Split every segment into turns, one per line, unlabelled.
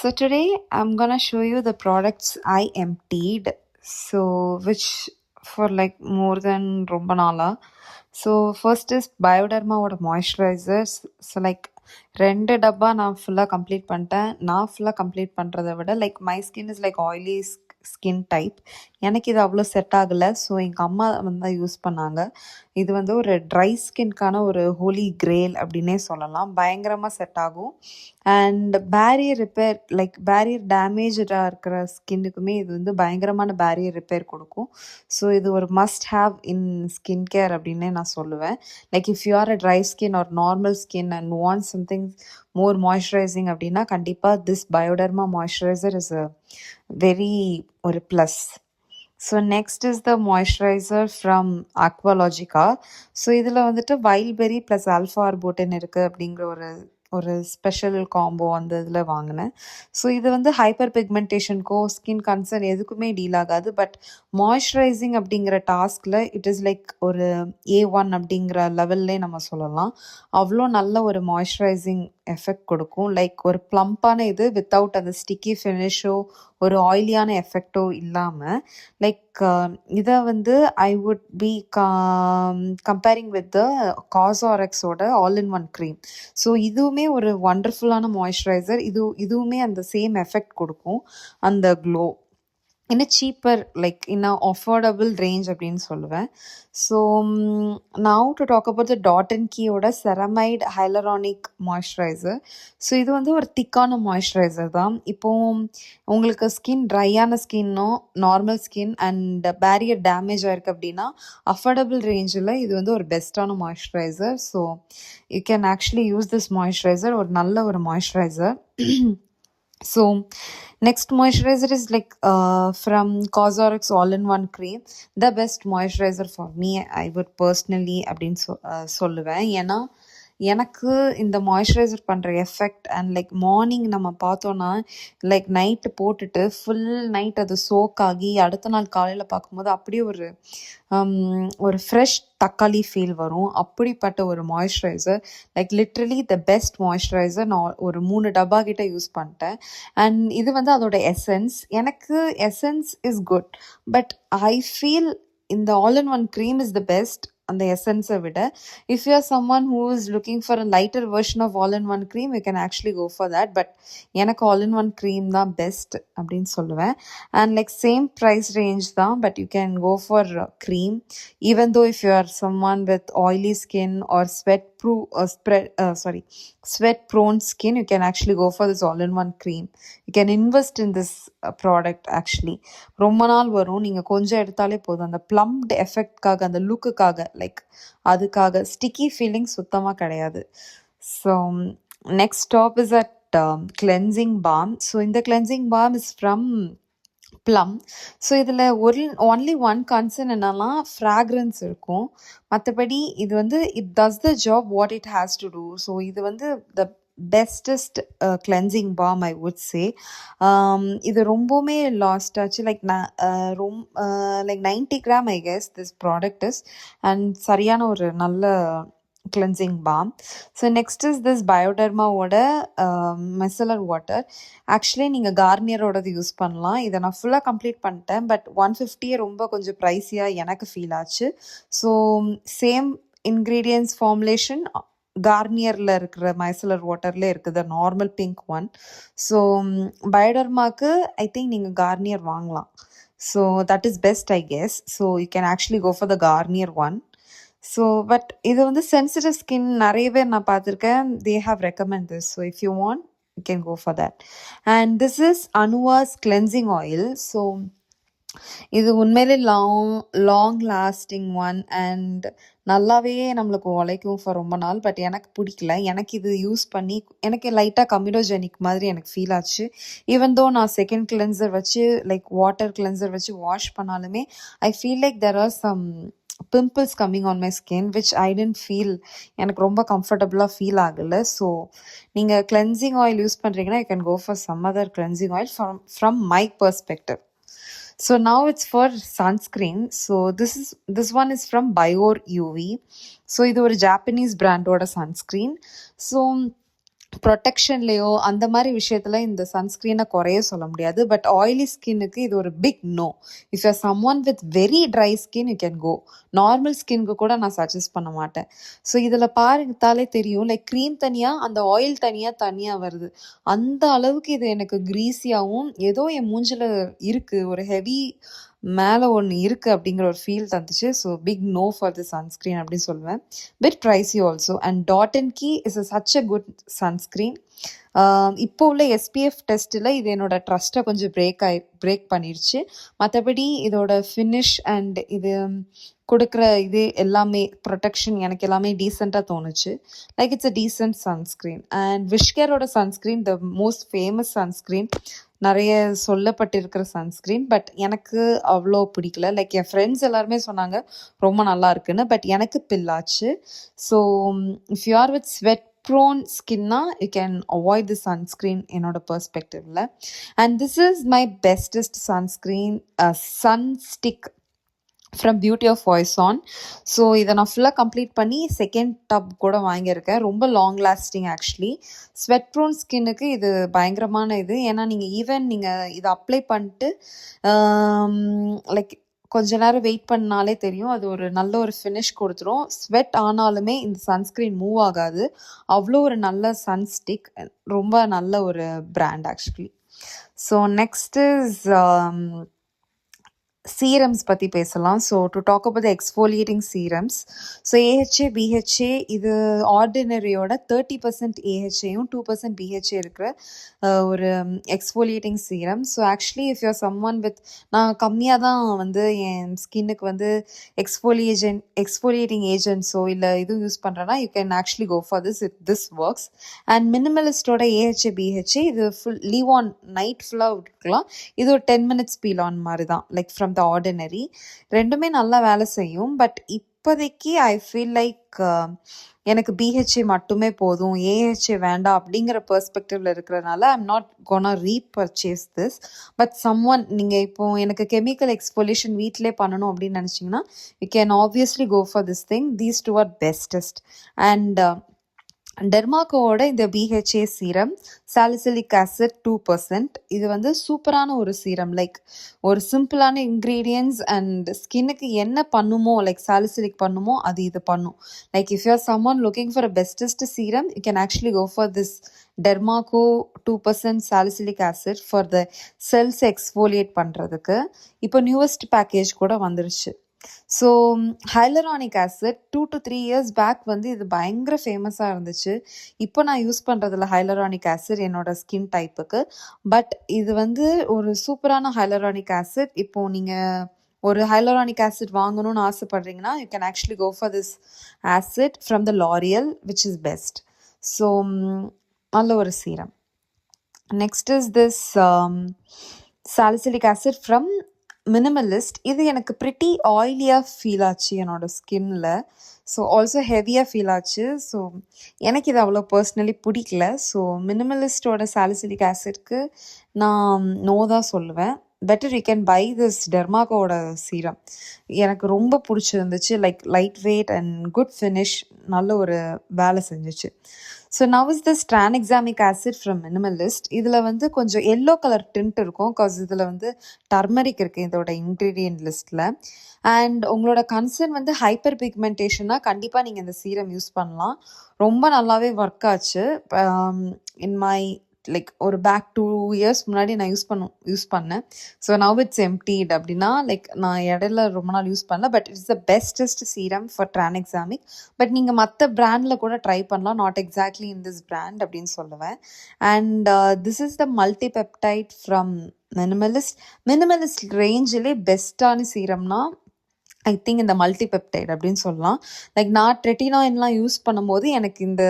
So today I'm gonna show you the products I emptied. So which for like more than ரொம்ப நாளா. So first is Bioderma ஓட moisturizers. So like 2 டப்பா நான் ஃபுல்லாக complete பண்ணிட்டேன். நான் ஃபுல்லாக கம்ப்ளீட் பண்ணுறதை விட like my skin is like oily skin type. எனக்கு இது அவ்வளோ செட் ஆகலை. ஸோ எங்கள் அம்மா வந்து யூஸ் பண்ணாங்க. இது வந்து ஒரு ட்ரை ஸ்கின்கான ஒரு ஹோலி கிரேல் அப்படின்னே சொல்லலாம். பயங்கரமாக செட் ஆகும். And barrier repair like barrier டேமேஜாக இருக்கிற ஸ்கின்னுக்குமே இது வந்து பயங்கரமான பேரியர் ரிப்பேர் கொடுக்கும். ஸோ இது ஒரு must have in skin care அப்படின்னே நான் சொல்லுவேன். Like if you are a dry skin or normal skin and want something more moisturizing அப்படின்னா கண்டிப்பாக this Bioderma moisturizer is a very ஒரு plus. So next is the moisturizer from Aqualogica. So இதில் வந்துட்டு வைல்ட்பெரி plus alpha ஆர்போட்டின் இருக்குது அப்படிங்கிற ஒரு special combo அந்த இதில் வாங்கினேன். ஸோ இது வந்து ஹைப்பர் பிக்மெண்டேஷனுக்கோ ஸ்கின் கன்சர்ன் எதுக்குமே டீல் ஆகாது. பட் மாய்ஸ்சரைசிங் அப்படிங்கிற டாஸ்கில் இட் இஸ் லைக் ஒரு A1 அப்படிங்கிற லெவல்லே நம்ம சொல்லலாம். அவ்வளோ நல்ல ஒரு மாய்ஸ்சரைசிங் எஃபெக்ட் கொடுக்கும். லைக் ஒரு ப்ளம்ப்பான இது வித்தவுட் அந்த ஸ்டிக்கி ஃபினிஷோ ஒரு ஆயிலியான எஃபெக்டோ இல்லாமல் லைக் இதை வந்து I would be comparing with the காஸ்ஆர்எக்ஸோட all in one cream. So இதுவுமே ஒரு ஒண்டர்ஃபுல்லான மாய்ஸ்சரைசர். இதுவுமே அந்த சேம் எஃபெக்ட் கொடுக்கும், அந்த glow in a cheaper like in a affordable range அப்படின்னு சொல்லுவேன். So now to talk about the Dot and கீயோட செரமைட் ஹைலரானிக் மாய்ஸ்சரைசர். ஸோ இது வந்து ஒரு திக்கான மாய்ஸ்சரைசர் தான். இப்போது உங்களுக்கு ஸ்கின் ட்ரையான ஸ்கின்னோ normal skin and barrier damage ஆயிருக்கு அப்படின்னா அஃபோர்டபுள் ரேஞ்சில் இது வந்து ஒரு பெஸ்ட்டான moisturizer. So you can actually use this moisturizer. ஒரு நல்ல ஒரு moisturizer. So next moisturizer is like from CosRX all-in-one cream. The best moisturizer for me, I would personally அப்படின்னு சொல்லுவேன். ஏன்னா எனக்கு இந்த மாய்ஸ்சரைசர் பண்ணுற எஃபெக்ட் அண்ட் லைக் மார்னிங் நம்ம பார்த்தோன்னா லைக் நைட்டு போட்டுட்டு ஃபுல் நைட் அது சோக் ஆகி அடுத்த நாள் காலையில் பார்க்கும்போது அப்படியே ஒரு ஃப்ரெஷ் தக்காளி ஃபீல் வரும். அப்படிப்பட்ட ஒரு moisturiser like literally the best moisturiser. நான் ஒரு 3 டப்பா கிட்ட யூஸ் பண்ணிட்டேன். அண்ட் இது வந்து அதோட எசன்ஸ். எனக்கு essence is good, but I feel இந்த all in one cream is the best அந்த எசன்ஸை விட. If you are someone who is looking for a lighter version of all in one cream you can actually go for that. But எனக்கு all in one cream தான் best அப்படின்னு சொல்லுவேன். And like same price range தான், but you can go for cream. Even though if you are summon with oily skin or sweat prone skin, you can actually go for this all in one cream. You can invest in this product actually. ரொம்ப நாள் வரும். நீங்கள் கொஞ்சம் எடுத்தாலே போதும். அந்த plumped எஃபெக்ட்காக அந்த லுக்குக்காக லைக் அதுக்காக ஸ்டிக்கி ஃபீலிங் சுத்தமாக கிடையாது. So next stop is at cleansing balm. So இந்த cleansing balm is from Plum. So இதில் ஒன்லி ஒன் கன்சர்ன் என்னன்னா ஃப்ராக்ரன்ஸ் இருக்கும். மற்றபடி இது வந்து it does the job what it has to do. So இது வந்து the bestest cleansing balm I would say. இது ரொம்பவுமே லாஸ்ட் ஆச்சு. Like like 90 gram I guess this product is. And சரியான ஒரு நல்ல cleansing balm. So next is this பயோடர்மாவோட micellar water. Actually நீங்கள் கார்னியரோடது யூஸ் பண்ணலாம். இதை நான் ஃபுல்லாக கம்ப்ளீட் பண்ணிட்டேன். பட் 150 ரொம்ப கொஞ்சம் ப்ரைஸியாக எனக்கு ஃபீல் ஆச்சு. ஸோ சேம் இன்க்ரீடியன்ஸ் ஃபார்முலேஷன் கார்னியரில் இருக்கிற மைசலர் வாட்டரில் இருக்குது, நார்மல் பிங்க் ஒன். ஸோ பயோடர்மாக்கு ஐ திங்க் நீங்கள் கார்னியர் வாங்கலாம். So that is best I guess. So you can actually go for the Garnier one. So but இது வந்து சென்சிட்டிவ் ஸ்கின் நிறைய பேர் நான் பார்த்துருக்கேன். They have recommend this. So if you want you can go for that. And this is Anua's cleansing oil. So இது உண்மையிலே long lasting one and நல்லாவே நம்மளுக்கு உழைக்கும் ஃபார் ரொம்ப நாள். பட் எனக்கு பிடிக்கல. எனக்கு இது யூஸ் பண்ணி எனக்கு லைட்டாக கமிடோஜெனிக் மாதிரி எனக்கு ஃபீல் ஆச்சு. ஈவன் தோ நான் செகண்ட் கிளென்சர் வச்சு லைக் வாட்டர் கிளென்சர் வச்சு வாஷ் பண்ணாலுமே I feel like there are some pimples coming on my skin which I tend feel. எனக்கு ரொம்ப கம்ஃபர்டபுளாக ஃபீல் ஆகலை. ஸோ நீங்கள் கிளென்சிங் ஆயில் யூஸ் பண்ணுறீங்கன்னா you can go for some other cleansing oil from my perspective. So now it's for sunscreen. So this one is from Biore UV. So இது ஒரு Japanese பிராண்டோட sunscreen. So ப்ரொடெக்ஷன்லேயோ அந்த மாதிரி விஷயத்தில் இந்த சன்ஸ்க்ரீனை குறைய சொல்ல முடியாது. பட் ஆயிலி ஸ்கின்னுக்கு இது ஒரு big no. If you some one with very dry skin you can go. Normal ஸ்கின்க்கு கூட நான் சஜஸ்ட் பண்ண மாட்டேன். ஸோ இதில் பார்த்தாலே தெரியும், லைக் க்ரீம் தனியாக அந்த ஆயில் தனியாக வருது. அந்த அளவுக்கு இது எனக்கு க்ரீஸியாகவும் ஏதோ என் மூஞ்சில் இருக்குது, ஒரு ஹெவி மேலே ஒன்று இருக்குது அப்படிங்கிற ஒரு ஃபீல் தந்துச்சு. So big no for the sunscreen அப்படின்னு சொல்லுவேன். Bit pricey also. And Dot and Key is such a good sunscreen. இப்போ உள்ள எஸ்பிஎஃப் டெஸ்ட்டில் இது என்னோட ட்ரஸ்ட்டை கொஞ்சம் பிரேக் பண்ணிடுச்சு. மற்றபடி இதோட ஃபினிஷ் அண்ட் இது கொடுக்குற இது எல்லாமே ப்ரொடெக்ஷன் எனக்கு எல்லாமே டீசெண்டாக தோணுச்சு. Like it's a decent sunscreen. And விஷ்கேரோட sunscreen the most famous sunscreen, நிறைய சொல்லப்பட்டிருக்கிற சன்ஸ்க்ரீன். பட் எனக்கு அவ்வளோ பிடிக்கல. லைக் என் ஃப்ரெண்ட்ஸ் எல்லாருமே சொன்னாங்க ரொம்ப நல்லா இருக்குன்னு, பட் எனக்கு பில்லாச்சு. So if you are with sweat prone ஸ்கின்னா you can avoid the sunscreen என்னோட பெர்ஸ்பெக்டிவ்ல. And this is my bestest sunscreen, sun stick from beauty of voice on. So இதை நான் ஃபுல்லாக கம்ப்ளீட் பண்ணி செகண்ட் டப் கூட வாங்கியிருக்கேன். ரொம்ப long lasting actually. Sweat prone ஸ்கின்னுக்கு இது பயங்கரமான இது. ஏன்னா நீங்கள் இதை அப்ளை பண்ணிட்டு லைக் கொஞ்ச நேரம் வெயிட் பண்ணாலே தெரியும், அது ஒரு நல்ல ஒரு ஃபினிஷ் கொடுத்துரும். ஸ்வெட் ஆனாலுமே இந்த சன்ஸ்க்ரீன் மூவ் ஆகாது. அவ்வளோ ஒரு நல்ல சன்ஸ்டிக், ரொம்ப நல்ல ஒரு brand actually. So next is serums பற்றி பேசலாம். So to talk about the exfoliating serums. So AHA BHA இது ஆர்டினரியோட 30% ஏஹெச்ஏயும் 2% பிஹெச்ஏ இருக்கிற ஒரு exfoliating serum. So actually if you're someone one வித், நான் கம்மியாக தான் வந்து என் ஸ்கின்னுக்கு வந்து எக்ஸ்ஃபோலியேட்டிங் ஏஜென்ட்ஸோ இல்லை இதுவும் யூஸ் பண்ணுறேன்னா you can actually go for this it this works. And மினிமலிஸ்டோட ஏஹெச்ஏ பிஹெச்ஏ இது ஃபுல் லீவ் ஆன் நைட் ஃபுல்லாக இருக்கலாம். இது ஒரு 10 minutes பீல் ஆன் மாதிரி தான், லைக் ஃப்ரம் த ஆர்டினரி. ரெண்டுமே நல்லா வேலை செய்யும். பட் இப்போதைக்கு ஐ ஃபீல் லைக் எனக்கு பிஹெச்ஏ மட்டுமே போதும், ஏஹெச்ஏ வேண்டாம் அப்படிங்கிற பெர்ஸ்பெக்டிவ்ல இருக்கிறதுனால I'm not gonna repurchase this. But someone, நீங்கள் இப்போ எனக்கு கெமிக்கல் எக்ஸ்ஃபோலியேஷன் வீட்டிலே பண்ணணும் அப்படின்னு நினச்சிங்கன்னா you can obviously go for this thing. These two are bestest. And டெர்மாக்கோவோட இந்த பிஹெச்ஏ சீரம் சாலிசிலிக் ஆசிட் 2%, இது வந்து சூப்பரான ஒரு சீரம். லைக் ஒரு சிம்பிளான இன்க்ரீடியன்ஸ் அண்ட் ஸ்கின்னுக்கு என்ன பண்ணுமோ, லைக் சாலிசிலிக் பண்ணுமோ அது இது பண்ணும். Like if you are someone looking for a bestest serum you can actually go for this Dermaco 2% salicylic acid for the cells exfoliate பண்ணுறதுக்கு. இப்போ நியூவஸ்ட் பேக்கேஜ் கூட வந்துருச்சு. So hyaluronic acid 2 to 3 years pack வந்து இது பயங்கர ஃபேமஸாக இருந்துச்சு. இப்போ நான் யூஸ் பண்ணுறதில்ல ஹைலரானிக் ஆசிட் என்னோட ஸ்கின் டைப்புக்கு. பட் இது வந்து ஒரு சூப்பரான ஹைலரானிக் ஆசிட். இப்போது நீங்கள் ஒரு ஹைலரானிக் ஆசிட் வாங்கணும்னு ஆசைப்படுறீங்கன்னா you can actually go for this acid from the L'Oreal which is best. So நல்ல ஒரு serum. Next is this salicylic acid from Minimalist. இது எனக்கு ப்ரிட்டி ஆயிலியாக ஃபீல் ஆச்சு என்னோட ஸ்கின்னில். ஸோ ஆல்சோ ஹெவியாக ஃபீல் ஆச்சு. ஸோ எனக்கு இது அவ்வளோ பர்சனலி பிடிக்கல. ஸோ மினிமலிஸ்டோட சாலிசிலிக் ஆசிட்க்கு நான் நோ தான் சொல்லுவேன். Better you can buy this டெர்மாக்கோட serum. எனக்கு ரொம்ப பிடிச்சிருந்துச்சு. Like light weight and good finish, நல்ல ஒரு வேலை செஞ்சிச்சு. So now is this டிரான்எக்ஸாமிக் acid from Minimalist. இதில் வந்து கொஞ்சம் எல்லோ கலர் டிண்ட் இருக்கும், காஸ் இதில் வந்து டர்மரிக் இருக்குது இதோட இன்க்ரீடியன்ட் லிஸ்ட்டில். அண்ட் உங்களோட கன்சர்ன் வந்து ஹைப்பர் பிக்மெண்டேஷனாக கண்டிப்பாக நீங்கள் இந்த சீரம் யூஸ் பண்ணலாம். ரொம்ப நல்லாவே ஒர்க் ஆச்சு. இன் மை லைக் ஒரு பேக் 2 years முன்னாடி நான் யூஸ் பண்ணேன். So now it's emptied. அப்படின்னா லைக் நான் இடையில ரொம்ப நாள் யூஸ் பண்ணல. But it's the bestest serum for tranexamic. But நீங்கள் மற்ற பிராண்டில் கூட ட்ரை பண்ணலாம், not exactly in this brand அப்படின்னு சொல்லுவேன். And this is the multipeptide from Minimalist ரேஞ்சிலே பெஸ்ட்டான சீரம்னா ஐ திங்க் இந்த மல்டிபெப்டைட் அப்படின்னு சொல்லலாம். லைக் நான் ட்ரெட்டினாயின்லாம் யூஸ் பண்ணும்போது எனக்கு இந்த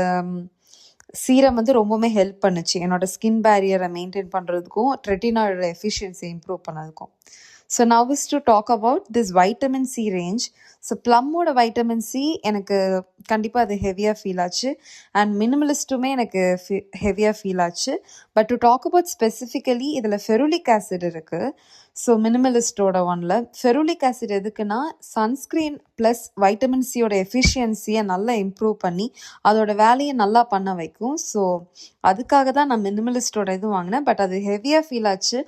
சீரம் வந்து ரொம்பவுமே ஹெல்ப் பண்ணுச்சு என்னோட ஸ்கின் பேரியரை மெயின்டைன் பண்ணுறதுக்கும் ட்ரெட்டினாயோட எஃபிஷியன்சி இம்ப்ரூவ் பண்ணதுக்கும். So now is to talk about this vitamin C range. So ப்ளம்மோட வைட்டமின் சி எனக்கு கண்டிப்பாக அது ஹெவியாக ஃபீல் ஆச்சு. அண்ட் மினிமலிஸ்ட்டுமே எனக்கு ஹெவியாக ஃபீல் ஆச்சு. But to talk about specifically இதில் ஃபெருலிக் ஆசிட் இருக்குது. ஸோ மினிமலிஸ்டோட ஒன்ல ஃபெருலிக் ஆசிட் எதுக்குன்னா சன்ஸ்க்ரீன் ப்ளஸ் வைட்டமின் சியோட எஃபிஷியன்சியை நல்லா இம்ப்ரூவ் பண்ணி அதோட வேலையை நல்லா பண்ண வைக்கும். ஸோ அதுக்காக தான் நான் மினிமலிஸ்டோட இது வாங்கினேன். பட் அது ஹெவியாக ஃபீல் ஆச்சு.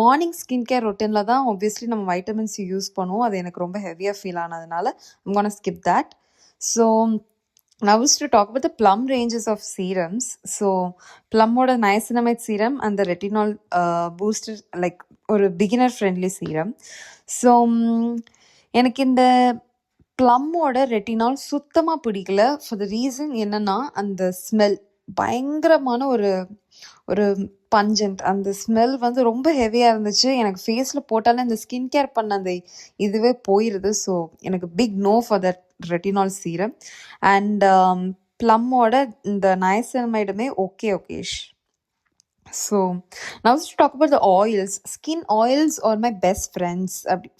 மார்னிங் ஸ்கின் கேர் ரொட்டீனில் தான் ஆப்வியஸ்லி நம்ம வைட்டமின் சி யூஸ் பண்ணுவோம். அது எனக்கு ரொம்ப ஹெவியாக ஃபீல் ஆனதுனால I'm gonna skip that. So now is to talk about the Plum ranges of serums. So Plum ஓட niacinamide serum and the retinol booster like ஒரு beginner friendly serum. So எனக்கு இந்த ப்ளம்மோட ரெட்டினால் சுத்தமாக பிடிக்கல. ஃபார் த ரீசன் என்னன்னா அந்த smell பயங்கரமான ஒரு ஒரு பஞ்சன்ட். அந்த ஸ்மெல் வந்து ரொம்ப ஹெவியாக இருந்துச்சு. எனக்கு ஃபேஸில் போட்டாலே அந்த ஸ்கின் கேர் பண்ண அந்த இதுவே போயிடுது. ஸோ எனக்கு big no for that retinol serum. And ப்ளம்மோட இந்த நயசமைடுமே ஓகேஷ். So now let's talk about the oils. Skin oils are my best friends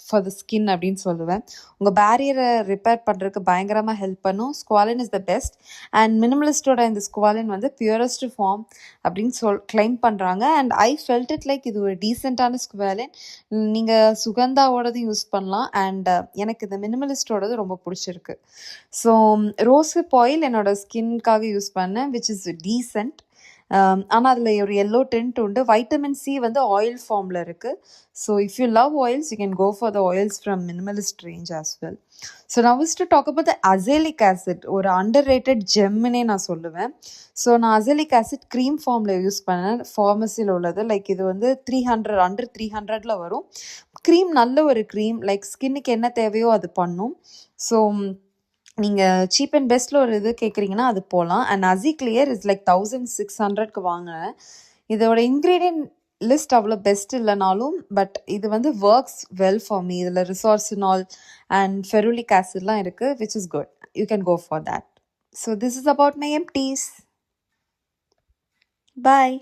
for the skin அப்படின்னு சொல்லுவேன். உங்கள் பேரியரை ரிப்பேர் பண்ணுறதுக்கு பயங்கரமாக ஹெல்ப் பண்ணும். Squalane is the best. And மினிமலிஸ்டோட இந்த ஸ்குவாலின் வந்து பியூரஸ்ட் ஃபார்ம் அப்படின்னு கிளைம் பண்ணுறாங்க. And I felt it like இது ஒரு டீசெண்டான ஸ்குவாலின். நீங்கள் சுகந்தாவோடது யூஸ் பண்ணலாம். அண்ட் எனக்கு இந்த மினிமலிஸ்டோடது ரொம்ப பிடிச்சிருக்கு. ஸோ ரோஸ்ஹிப் ஆயில் என்னோட ஸ்கின்காக யூஸ் பண்ணேன், விச் இஸ் டீசென்ட். ஆனால் அதில் ஒரு எல்லோ டென்ட் உண்டு. வைட்டமின் சி வந்து ஆயில் ஃபார்மில் இருக்குது. So if you love oils you can go for the oils from Minimalist range as well. So now is to talk about the azelaic acid, ஒரு underrated ஜெம்முனே நான் சொல்லுவேன். So நான் azelaic acid cream ஃபார்மில் use பண்ணேன், ஃபார்மசியில் உள்ளது. Like இது வந்து 300 அண்டர் 300 வரும். க்ரீம் நல்ல ஒரு க்ரீம், லைக் ஸ்கின்னுக்கு என்ன தேவையோ அது பண்ணும். ஸோ நீங்கள் சீப் அண்ட் பெஸ்ட்டில் ஒரு இது கேட்குறீங்கன்னா அது போகலாம். அண்ட் அசி கிளியர் இஸ் லைக் 1600 வாங்கினேன். இதோட இன்க்ரீடியன்ட் லிஸ்ட் அவ்வளோ பெஸ்ட் இல்லைனாலும் பட் இது வந்து ஒர்க்ஸ் வெல் ஃபார் மீ. இதில் ரிசார்சினால் அண்ட் ஃபெருலிக் ஆசிட்லாம் இருக்குது, which is good. You can go for that. So this is about my empties. Bye.